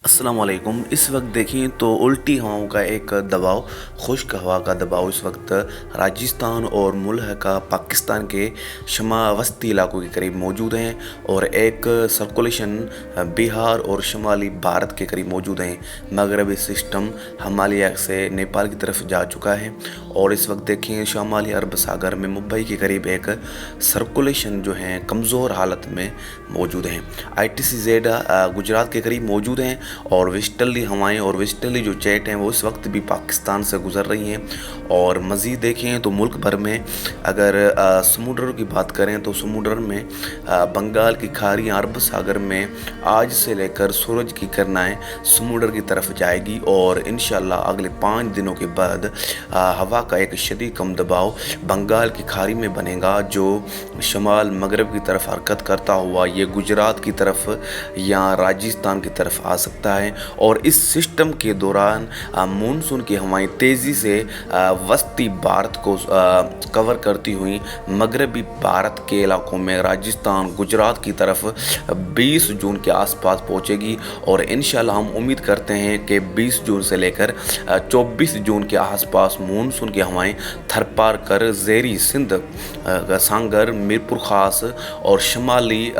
अस्सलाम वालेकुम। इस वक्त देखें तो उल्टी हवाओं का एक दबाव, खुश्क हवा का दबाव इस वक्त राजस्थान और मुल्हका पाकिस्तान के शमा वस्ती इलाकों के करीब मौजूद हैं और एक सर्कुलेशन बिहार और शुमाली भारत के करीब मौजूद हैं। मगरबी सिस्टम हिमालय से नेपाल की तरफ जा चुका है और इस वक्त देखें शुमाली अरब सागर में मुंबई के करीब एक सर्कुलेशन जो है कमज़ोर हालत में मौजूद हैं। ITCZ गुजरात के करीब मौजूद हैं और वेस्टर्ली हवाएं और वेस्टर्ली जो चेट हैं वो इस वक्त भी पाकिस्तान से गुजर रही हैं। और मज़ीद देखें तो मुल्क भर में अगर समुद्र की बात करें तो समुद्र में बंगाल की खाड़ी अरब सागर में आज से लेकर सूरज की किरणें समुद्र की तरफ जाएगी और इंशाल्लाह अगले 5 दिनों के बाद हवा का एक शदीद कम दबाव बंगाल की खाड़ी में बनेगा जो शमाल मगरब की तरफ हरकत करता हुआ ये गुजरात की तरफ या राजस्थान की तरफ आ सकता है। और इस सिस्टम के दौरान मानसून की हवाएं तेज़ी से वस्ती भारत को कवर करती हुई मगरबी भारत के इलाकों में राजस्थान गुजरात की तरफ 20 जून के आसपास पहुंचेगी और इंशाल्लाह हम उम्मीद करते हैं कि 20 जून से लेकर 24 जून के आसपास मानसून की हवाएं थरपार कर ज़ेरी सिंध सांगर मीरपुर ख़ास और शुमाली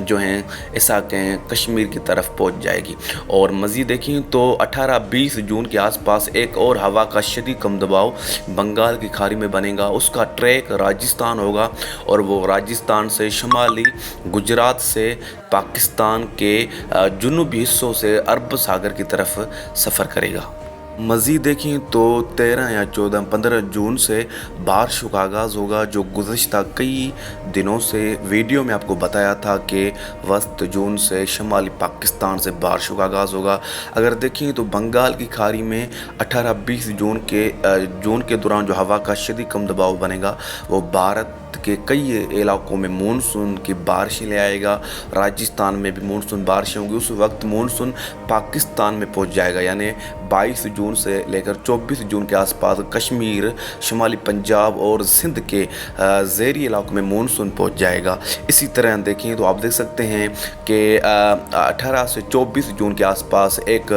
जो हैं इसाक़ें कश्मीर की तरफ पहुंच जाएगी। और मज़ीद देखें तो 18-20 जून के आसपास एक और हवा का शदीद कम दबाव बंगाल की खाड़ी में बनेगा। उसका ट्रैक राजस्थान होगा और वो राजस्थान से शुमाली गुजरात से पाकिस्तान के जुनूबी हिस्सों से अरब सागर की तरफ सफ़र करेगा। मज़ीद देखें तो 13 या 14-15 जून से बारिशों का आगाज़ होगा जो गुज़श्ता कई दिनों से वीडियो में आपको बताया था कि वस्त जून से शुमाली पाकिस्तान से बारिशों का आगाज़ होगा। अगर देखें तो बंगाल की खाड़ी में 18-20 जून के दौरान जो हवा का शदीद कम दबाव बनेगा वो भारत के कई इलाकों में मानसून की बारिशें ले आएगा। राजस्थान में भी मानसून बारिशें होंगी। उस वक्त मानसून पाकिस्तान में पहुंच जाएगा यानी 22 जून से लेकर 24 जून के आसपास कश्मीर, शुमाली पंजाब और सिंध के ज़ेरी इलाकों में मानसून पहुंच जाएगा। इसी तरह देखें तो आप देख सकते हैं कि 18 से 24 जून के आसपास एक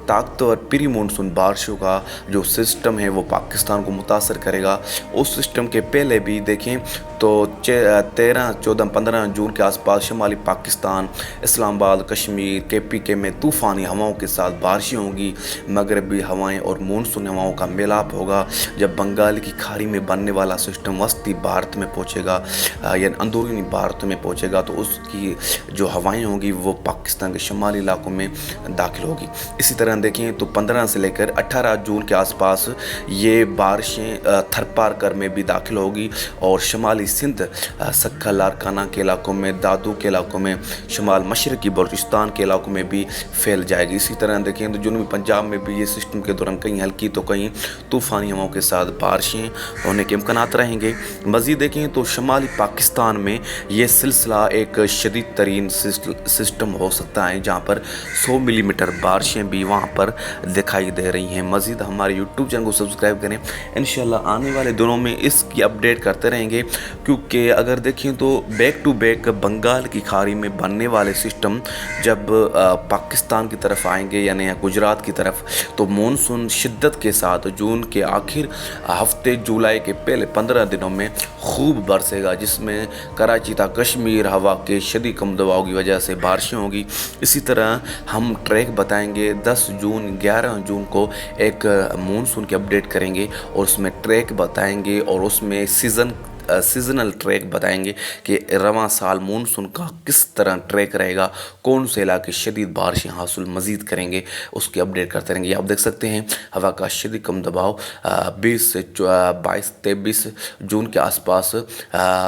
ताकतवर प्री मानसून बारिशों का जो सिस्टम है वो पाकिस्तान को मुतासर करेगा। उस सिस्टम के पहले भी देखें तो 13, 14, 15 जून के आसपास शुमाली पाकिस्तान, इस्लामाबाद, कश्मीर, KPK में तूफ़ानी हवाओं के साथ बारिशें होंगी। मगरबी हवाएं और मानसून हवाओं का मिलाप होगा जब बंगाल की खाड़ी में बनने वाला सिस्टम वस्ती भारत में पहुँचेगा या अंदरूनी भारत में पहुँचेगा तो उसकी जो हवाएं होंगी वो पाकिस्तान के शुमाली इलाकों में दाखिल होगी। इसी तरह देखें तो 15 से लेकर 18 जून के आसपास ये बारिशें थरपार कर में भी दाखिल होगी और शुमाली सिंध, सक्खा लारकाना के इलाकों में, दादू के इलाकों में, शुमाल मशरकी बलूचिस्तान के इलाकों में भी फैल जाएगी। इसी तरह देखें तो जुनूबी पंजाब में भी ये सिस्टम के दौरान कहीं हल्की तो कहीं तूफ़ानी हवाओं के साथ बारिशें होने के इम्कानात रहेंगे। मज़ीद देखें तो शुमाली पाकिस्तान में ये सिलसिला एक शदीद तरीन सिस्टम हो सकता है जहाँ पर 100 मिलीमीटर बारिशें भी वहाँ पर दिखाई दे रही हैं। मज़ीद हमारे यूट्यूब चैनल को सब्सक्राइब करें। इंशाल्लाह आने वाले दिनों में इसकी अपडेट करते रहेंगे क्योंकि अगर देखें तो बैक टू बैक बंगाल की खाड़ी में बनने वाले सिस्टम जब पाकिस्तान की तरफ आएंगे यानी गुजरात की तरफ तो मानसून शिद्दत के साथ जून के आखिर हफ्ते जुलाई के पहले 15 दिनों में खूब बरसेगा जिसमें कराची तक कश्मीर हवा के शदीद कम दबाव की वजह से बारिशें होगी। इसी तरह हम ट्रैक बताएंगे 10 जून 11 जून को एक मानसून की अपडेट करेंगे और उसमें ट्रैक बताएंगे और उसमें सीज़नल ट्रैक बताएंगे कि रवां साल मानसून का किस तरह ट्रैक रहेगा, कौन से इलाके शदीद बारिशें हासिल मज़ीद करेंगे उसकी अपडेट करते रहेंगे। आप देख सकते हैं हवा का शदीद कम दबाव 20 से 22-23 जून के आसपास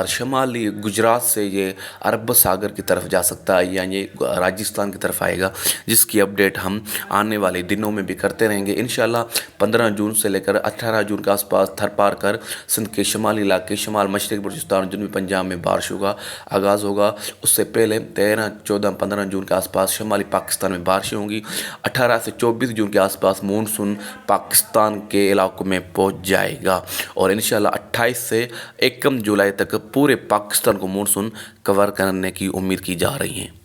शुमाली गुजरात से ये अरब सागर की तरफ जा सकता है या ये राजस्थान की तरफ आएगा जिसकी अपडेट हम आने वाले दिनों में भी करते रहेंगे। इंशाल्लाह 15 जून से लेकर 18 जून के आसपास थरपार कर सिंध के शुमाली इलाके, शुमाल मशरक़ी बलूचिस्तान, जुनूबी पंजाब में बारिशों का आगाज़ होगा। उससे पहले 13, 14, 15 जून के आसपास शुमाली पाकिस्तान में बारिशें होंगी। 18 से 24 जून के आसपास मानसून पाकिस्तान के इलाकों में पहुंच जाएगा और इंशाल्लाह 28 से 1 जुलाई तक पूरे पाकिस्तान को मानसून कवर करने की उम्मीद की जा रही है।